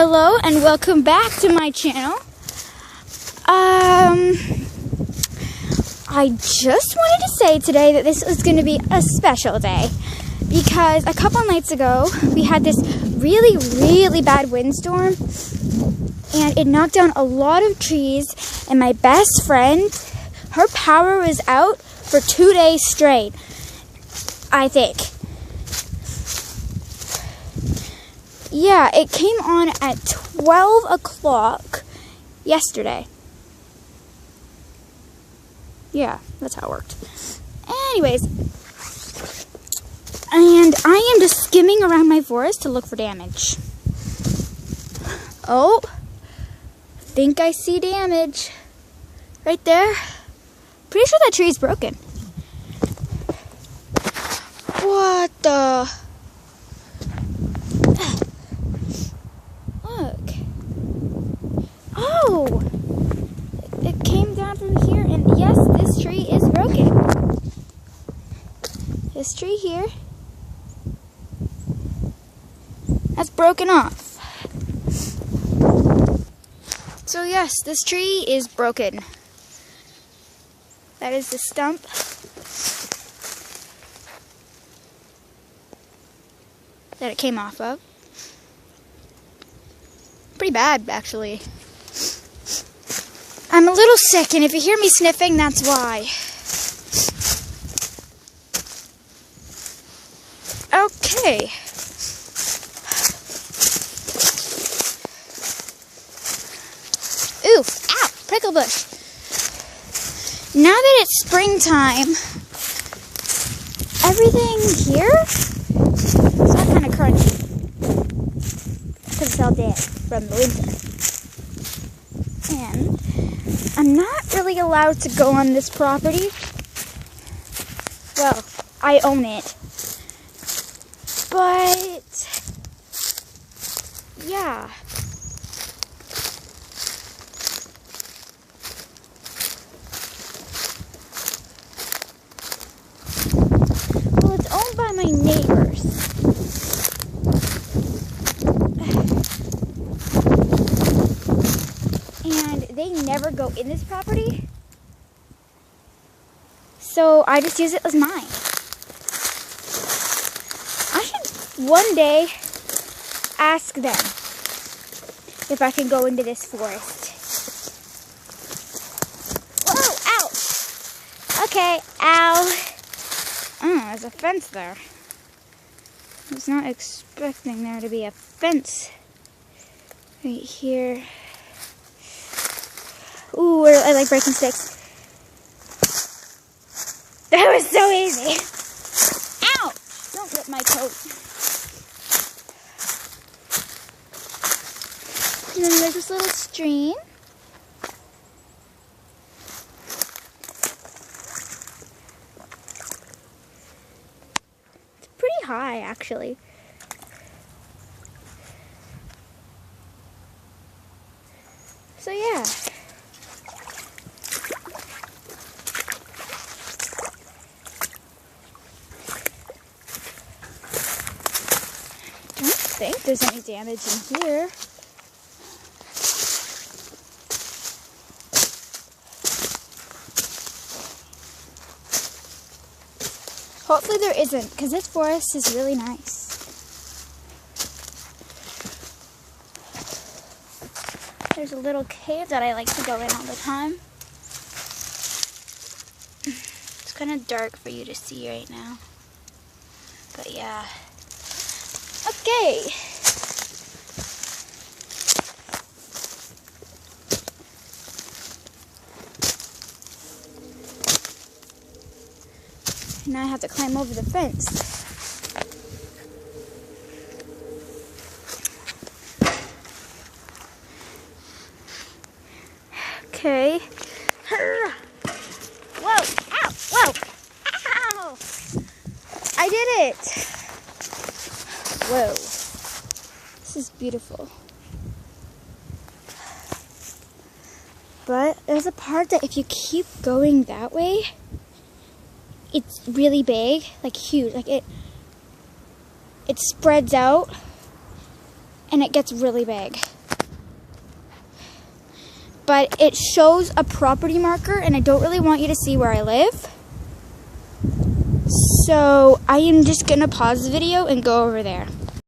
Hello and welcome back to my channel. I just wanted to say today that this is going to be a special day because a couple nights ago we had this really bad windstorm and it knocked down a lot of trees, and my best friend, her power was out for 2 days straight, I think. Yeah, it came on at 12 o'clock yesterday. Yeah, that's how it worked. Anyways, and I am just skimming around my forest to look for damage. Oh, I think I see damage. Right there. Pretty sure that tree is broken. What the... Oh, it came down from here, and yes, this tree is broken. This tree here, that's broken off. So yes, this tree is broken. That is the stump. That it came off of. Pretty bad, actually. I'm a little sick, and if you hear me sniffing, that's why. Okay. Ooh, ow, prickle bush. Now that it's springtime, everything here is all kind of crunchy. Because it's all dead from the winter. And I'm not really allowed to go on this property. Well, I own it. But, yeah. Well, it's owned by my neighbors. And they never go in this property. So I just use it as mine. I should one day ask them if I can go into this forest. Whoa, ow! Okay, ow. Oh, there's a fence there. I was not expecting there to be a fence right here. Ooh, I like breaking sticks. That was so easy. Ow! Don't rip my coat. And then there's this little stream. It's pretty high, actually. So yeah. I don't think there's any damage in here. Hopefully there isn't, because this forest is really nice. There's a little cave that I like to go in all the time. It's kind of dark for you to see right now. But yeah. Okay. Now I have to climb over the fence. Okay. Whoa! Ow! Whoa! Ow! I did it! Whoa. This is beautiful. But there's a part that if you keep going that way, it's really big, like huge. Like it spreads out and it gets really big. But it shows a property marker, and I don't really want you to see where I live. So I am just gonna pause the video and go over there.